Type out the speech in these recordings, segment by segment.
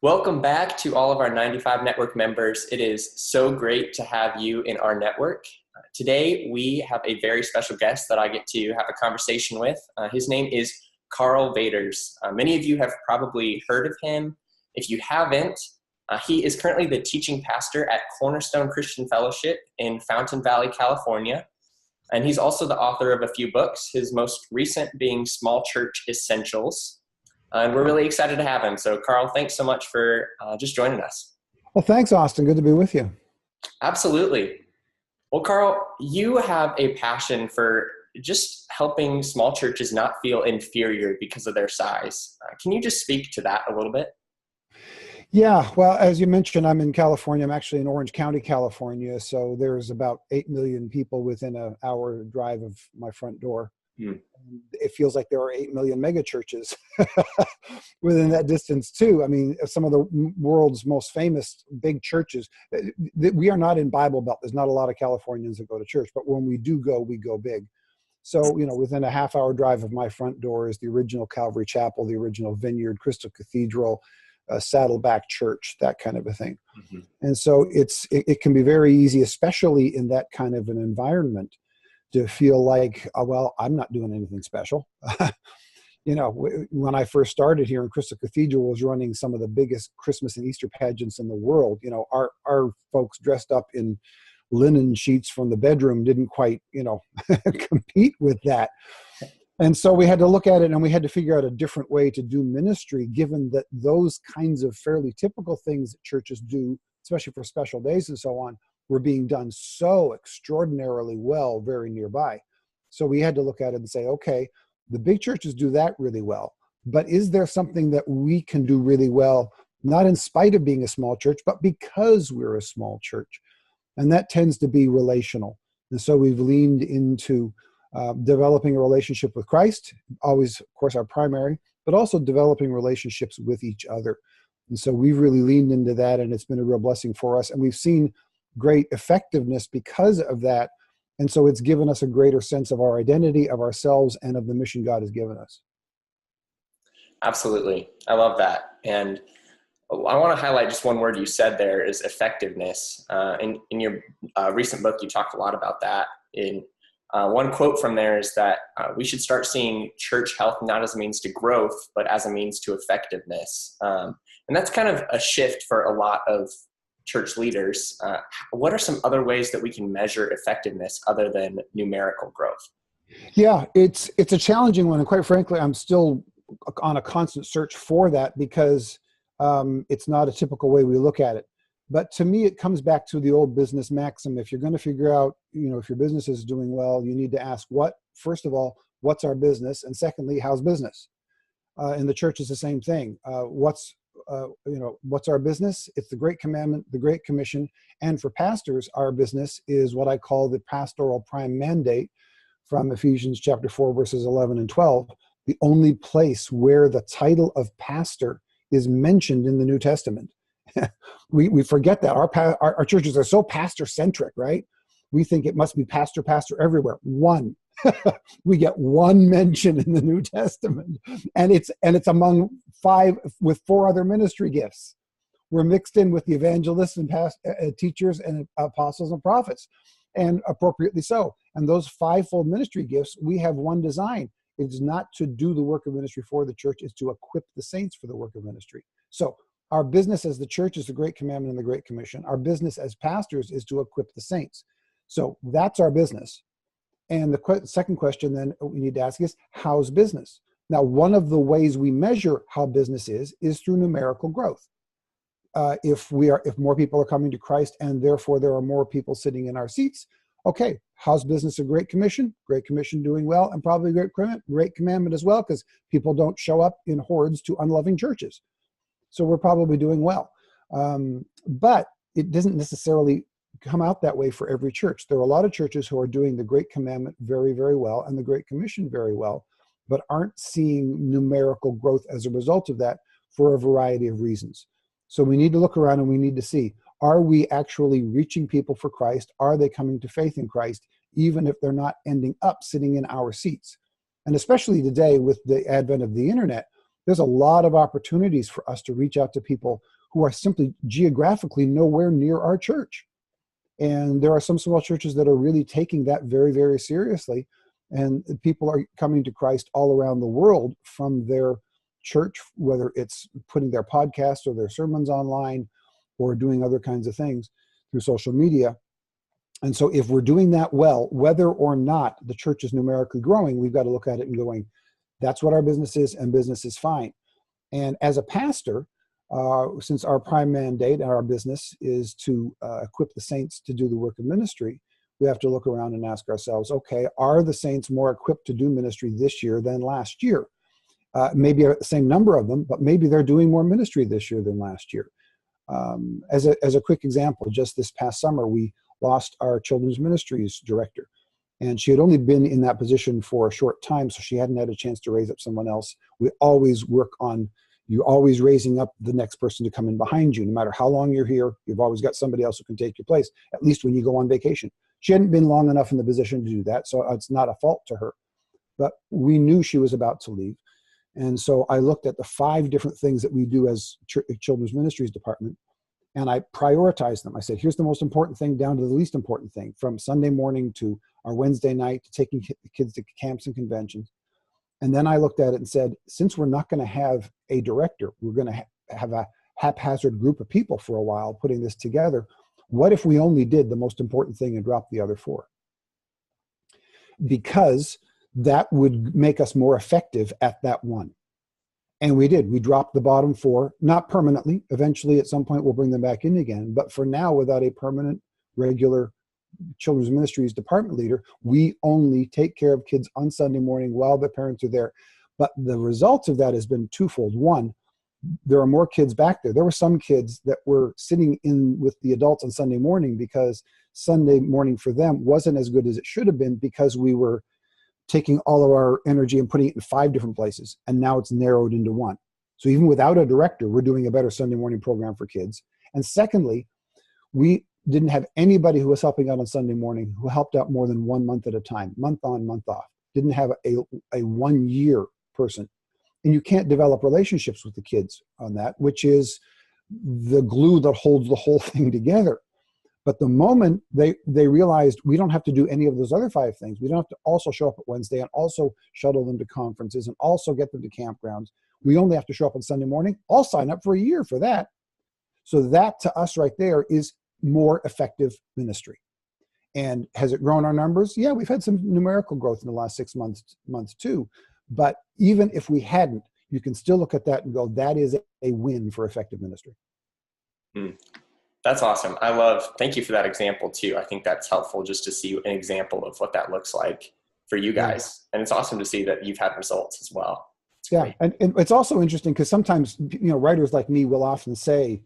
Welcome back to all of our 95 Network members. It is so great to have you in our network. Today, we have a very special guest that I get to have a conversation with. His name is Karl Vaters. Many of you have probably heard of him. If you haven't, he is currently the teaching pastor at Cornerstone Christian Fellowship in Fountain Valley, California. And he's also the author of a few books, his most recent being Small Church Essentials. And we're really excited to have him. So, Karl, thanks so much for just joining us. Well, thanks, Austin. Good to be with you. Absolutely. Well, Karl, you have a passion for just helping small churches not feel inferior because of their size. Can you just speak to that a little bit? Yeah, well, as you mentioned, I'm in California. I'm actually in Orange County, California. So there's about 8 million people within an hour drive of my front door. It feels like there are 8 million mega churches within that distance too. I mean, some of the world's most famous big churches. We are not in Bible Belt. There's not a lot of Californians that go to church, but when we do go, we go big. So, within a half-hour drive of my front door is the original Calvary Chapel, the original Vineyard, Crystal Cathedral, Saddleback Church, that kind of a thing. Mm-hmm. And so it can be very easy, especially in that kind of an environment, to feel like, well, I'm not doing anything special. When I first started here in Crystal Cathedral, was running some of the biggest Christmas and Easter pageants in the world. Our folks dressed up in linen sheets from the bedroom didn't quite, compete with that. And so we had to look at it and we had to figure out a different way to do ministry, given that those kinds of fairly typical things that churches do, especially for special days and so on, were being done so extraordinarily well very nearby. So we had to look at it and say, okay, the big churches do that really well, but is there something that we can do really well, not in spite of being a small church, but because we're a small church? And that tends to be relational. And so we've leaned into developing a relationship with Christ, always, of course, our primary, but also developing relationships with each other. And so we've really leaned into that, and it's been a real blessing for us. And we've seen great effectiveness because of that. And so it's given us a greater sense of our identity, of ourselves, and of the mission God has given us. Absolutely. I love that. And I want to highlight just one word you said there is effectiveness. In your recent book, you talked a lot about that. One quote from there is that we should start seeing church health not as a means to growth, but as a means to effectiveness. And that's kind of a shift for a lot of church leaders. What are some other ways that we can measure effectiveness other than numerical growth? Yeah, it's a challenging one. And quite frankly, I'm still on a constant search for that because it's not a typical way we look at it. But to me, it comes back to the old business maxim. If you're going to figure out, if your business is doing well, you need to ask first of all, what's our business? And secondly, how's business? In the church is the same thing. What's our business? It's the Great Commandment, the Great Commission. And for pastors, our business is what I call the pastoral prime mandate from Ephesians chapter 4, verses 11 and 12, the only place where the title of pastor is mentioned in the New Testament. We forget that. Our churches are so pastor-centric, right? We think it must be pastor everywhere. One. We get one mention in the New Testament, and it's among 5 with 4 other ministry gifts. We're mixed in with the evangelists and teachers and apostles and prophets, and appropriately so. And those 5-fold ministry gifts, we have one design. It's not to do the work of ministry for the church, it's to equip the saints for the work of ministry. So our business as the church is the Great Commandment and the Great Commission. Our business as pastors is to equip the saints. So that's our business. And the second question then we need to ask is, how's business? Now, one of the ways we measure how business is through numerical growth. If more people are coming to Christ and therefore there are more people sitting in our seats, okay, how's business a Great Commission? Great Commission doing well, and probably Great Commandment as well, because people don't show up in hordes to unloving churches. So we're probably doing well. But it doesn't necessarily come out that way for every church. There are a lot of churches who are doing the Great Commandment very, very well and the Great Commission very well, but aren't seeing numerical growth as a result of that for a variety of reasons. So we need to look around and we need to see, are we actually reaching people for Christ? Are they coming to faith in Christ, even if they're not ending up sitting in our seats? And especially today with the advent of the internet, there's a lot of opportunities for us to reach out to people who are simply geographically nowhere near our church. And there are some small churches that are really taking that very, very seriously. And people are coming to Christ all around the world from their church, whether it's putting their podcasts or their sermons online or doing other kinds of things through social media. And so if we're doing that well, whether or not the church is numerically growing, we've got to look at it and going, that's what our business is, and business is fine. And as a pastor, since our prime mandate and our business is to equip the saints to do the work of ministry, we have to look around and ask ourselves, okay, are the saints more equipped to do ministry this year than last year? Maybe the same number of them, but maybe they're doing more ministry this year than last year. As a quick example, just this past summer, we lost our children's ministries director. And she had only been in that position for a short time, so she hadn't had a chance to raise up someone else. We always work on, you're always raising up the next person to come in behind you. No matter how long you're here, you've always got somebody else who can take your place, at least when you go on vacation. She hadn't been long enough in the position to do that, so it's not a fault to her. But we knew she was about to leave. And so I looked at the 5 different things that we do as children's ministries department, and I prioritized them. I said, here's the most important thing down to the least important thing, from Sunday morning to our Wednesday night to taking the kids to camps and conventions. And then I looked at it and said, since we're not going to have a director, we're going to have a haphazard group of people for a while putting this together. What if we only did the most important thing and dropped the other 4? Because that would make us more effective at that one. And we did. We dropped the bottom 4, not permanently. Eventually, at some point, we'll bring them back in again. But for now, without a permanent, regular children's ministries department leader, we only take care of kids on Sunday morning while the parents are there. But the result of that has been twofold. One, there are more kids back there. There were some kids that were sitting in with the adults on Sunday morning because Sunday morning for them wasn't as good as it should have been, because we were taking all of our energy and putting it in 5 different places, and now it's narrowed into 1. So even without a director, we're doing a better Sunday morning program for kids. And secondly, we didn't have anybody who was helping out on Sunday morning who helped out more than 1 month at a time, month on, month off. Didn't have a 1-year person. And you can't develop relationships with the kids on that, which is the glue that holds the whole thing together. But the moment they realized we don't have to do any of those other 5 things, we don't have to also show up at Wednesday and also shuttle them to conferences and also get them to campgrounds. We only have to show up on Sunday morning. I'll sign up for a year for that. So that to us right there is more effective ministry. And has it grown our numbers? Yeah, we've had some numerical growth in the last 6 months too. But even if we hadn't, you can still look at that and go, that is a win for effective ministry. That's awesome. Thank you for that example too. I think that's helpful just to see an example of what that looks like for you guys. Yeah. And it's awesome to see that you've had results as well. Yeah. And it's also interesting because sometimes, writers like me will often say,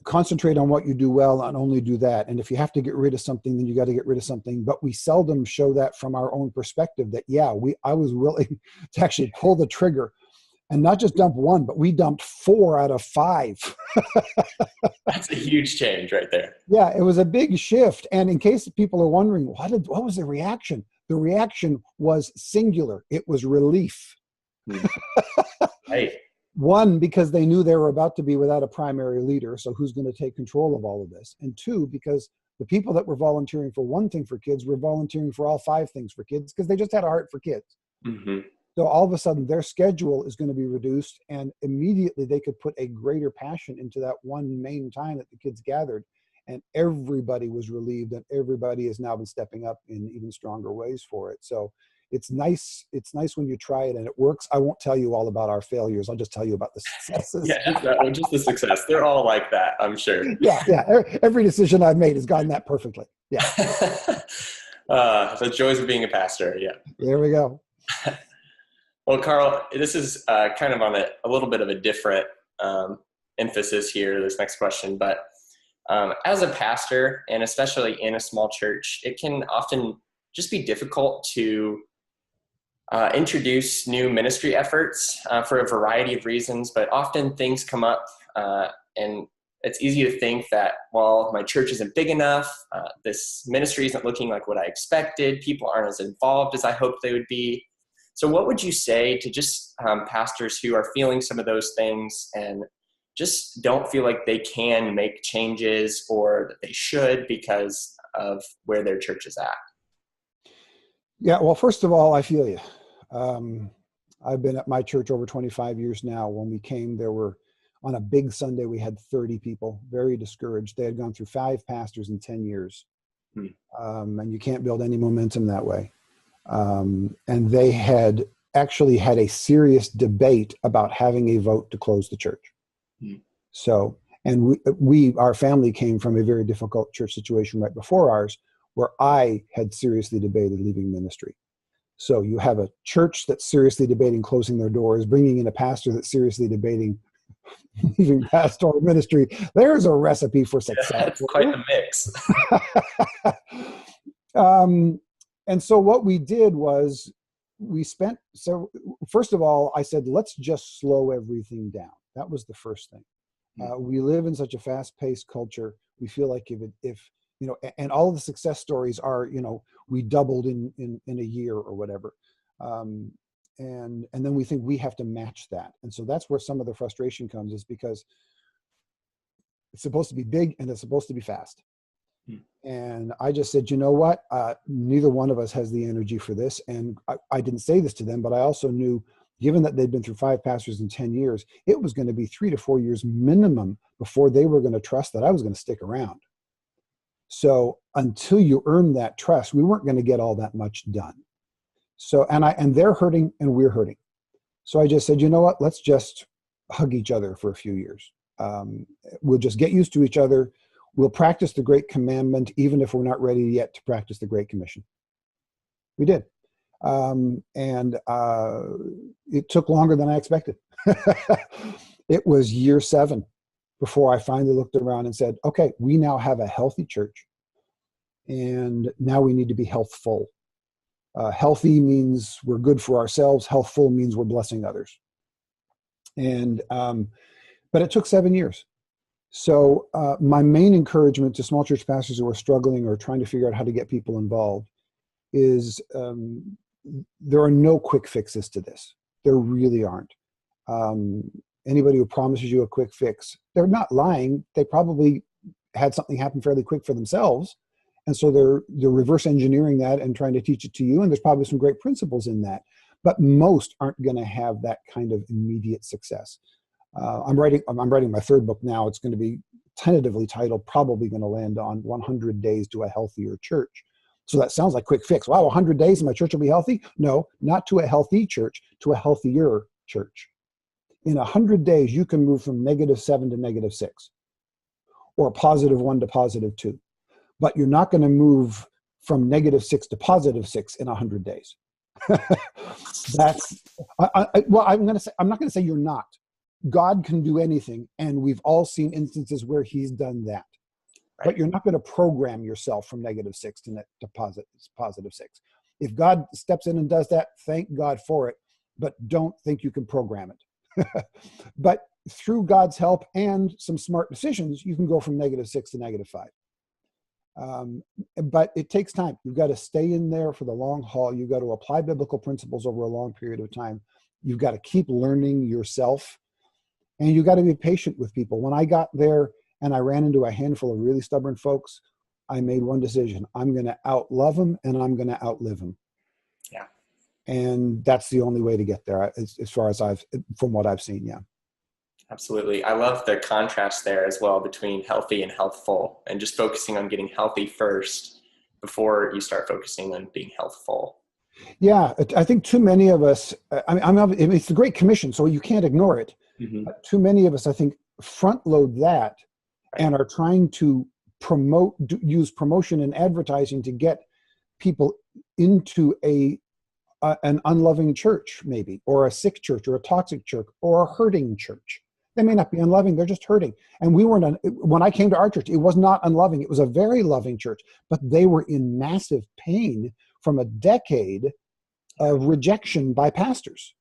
concentrate on what you do well and only do that. And if you have to get rid of something, then you got to get rid of something. But we seldom show that from our own perspective that, I was willing to actually pull the trigger and not just dump 1, but we dumped 4 out of 5. That's a huge change right there. Yeah, it was a big shift. And in case people are wondering, what was the reaction? The reaction was singular. It was relief. Right. 1, because they knew they were about to be without a primary leader, so who's going to take control of all of this? And 2, because the people that were volunteering for one thing for kids were volunteering for all 5 things for kids because they just had a heart for kids. Mm-hmm. So all of a sudden their schedule is going to be reduced, and immediately they could put a greater passion into that one main time that the kids gathered, and everybody was relieved, and everybody has now been stepping up in even stronger ways for it. So it's nice. It's nice when you try it and it works. I won't tell you all about our failures. I'll just tell you about the successes. Yeah, just the success. They're all like that, I'm sure. Yeah. Every decision I've made has gone that perfectly. Yeah. The joys of being a pastor. Yeah. There we go. Well, Karl, this is kind of on a little bit of a different emphasis here, this next question, but as a pastor, and especially in a small church, it can often just be difficult to introduce new ministry efforts for a variety of reasons, but often things come up and it's easy to think that, well, my church isn't big enough, this ministry isn't looking like what I expected, people aren't as involved as I hoped they would be. So what would you say to just pastors who are feeling some of those things and just don't feel like they can make changes or that they should because of where their church is at? Yeah, well, first of all, I feel you. I've been at my church over 25 years now. When we came, there were, on a big Sunday, we had 30 people, very discouraged. They had gone through 5 pastors in 10 years. And you can't build any momentum that way. And they had actually had a serious debate about having a vote to close the church. So, and our family came from a very difficult church situation right before ours, where I had seriously debated leaving ministry. So you have a church that's seriously debating closing their doors, bringing in a pastor that's seriously debating leaving pastoral ministry. There's a recipe for success. Yeah, that's quite the mix. And so what we did was first of all, I said, let's just slow everything down. That was the first thing. We live in such a fast-paced culture. We feel like if and all of the success stories are, we doubled in a year or whatever. And then we think we have to match that. And so that's where some of the frustration comes, is because it's supposed to be big and it's supposed to be fast. And I just said, you know what? Neither one of us has the energy for this. And I didn't say this to them, but I also knew, given that they'd been through 5 pastors in 10 years, it was going to be 3 to 4 years minimum before they were going to trust that I was going to stick around. So until you earn that trust, we weren't going to get all that much done. So, and they're hurting and we're hurting. So I just said, you know what? Let's just hug each other for a few years. We'll just get used to each other. We'll practice the Great Commandment, even if we're not ready yet to practice the Great Commission. We did. And it took longer than I expected. It was year 7 before I finally looked around and said, okay, we now have a healthy church, and now we need to be healthful. Healthy means we're good for ourselves. Healthful means we're blessing others. And but it took 7 years. So my main encouragement to small church pastors who are struggling or trying to figure out how to get people involved is there are no quick fixes to this. There really aren't. Anybody who promises you a quick fix, they're not lying. They probably had something happen fairly quick for themselves. And so they're reverse engineering that and trying to teach it to you. And there's probably some great principles in that. But most aren't going to have that kind of immediate success. I'm writing my 3rd book now. It's going to be tentatively titled, probably going to land on 100 Days to a Healthier Church. So that sounds like quick fix. Wow, 100 days and my church will be healthy? No, not to a healthy church, to a healthier church. In 100 days, you can move from -7 to -6, or +1 to +2. But you're not going to move from -6 to +6 in 100 days. I'm not going to say you're not. God can do anything, and we've all seen instances where he's done that. Right. But you're not going to program yourself from -6 to +6. If God steps in and does that, thank God for it, but don't think you can program it. But through God's help and some smart decisions, you can go from -6 to -5. But it takes time. You've got to stay in there for the long haul. You've got to apply biblical principles over a long period of time. You've got to keep learning yourself. And you've got to be patient with people. When I got there and I ran into a handful of really stubborn folks, I made one decision. I'm going to outlove them and I'm going to outlive them. Yeah. And that's the only way to get there, as far as from what I've seen. Yeah. Absolutely. I love the contrast there as well between healthy and healthful, and just focusing on getting healthy first before you start focusing on being healthful. Yeah. I think too many of us, it's the Great Commission, so you can't ignore it. Mm-hmm. Too many of us, I think, front load that and are trying to use promotion and advertising to get people into an unloving church, maybe, or a sick church, or a toxic church, or a hurting church. They may not be unloving, they're just hurting. And when I came to our church, it was not unloving. It was a very loving church, but they were in massive pain from a decade of rejection by pastors.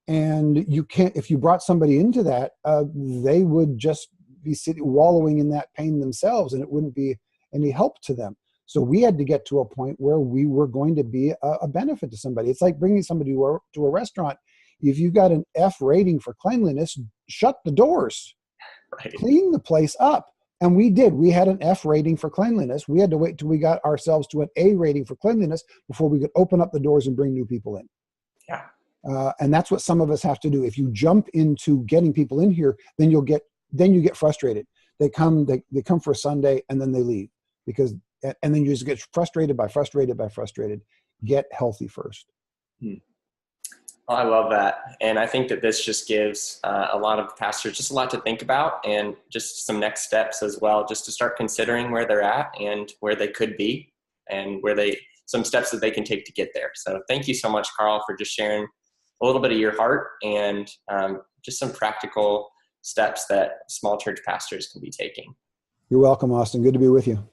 And if you brought somebody into that, they would just be wallowing in that pain themselves, and it wouldn't be any help to them. So we had to get to a point where we were going to be a benefit to somebody. It's like bringing somebody to a restaurant. If you've got an F rating for cleanliness, shut the doors. Right. Clean the place up. And we did. We had an F rating for cleanliness. We had to wait till we got ourselves to an A rating for cleanliness before we could open up the doors and bring new people in. Yeah. And that's what some of us have to do. If you jump into getting people in here, then you get frustrated. They come for a Sunday and then they leave and then you just get frustrated. Get healthy first. Well, I love that. And I think that this just gives a lot of pastors just a lot to think about, and just some next steps as well, just to start considering where they're at and where they could be, and some steps that they can take to get there. So thank you so much, Karl, for just sharing a little bit of your heart and just some practical steps that small church pastors can be taking. You're welcome, Austin. Good to be with you.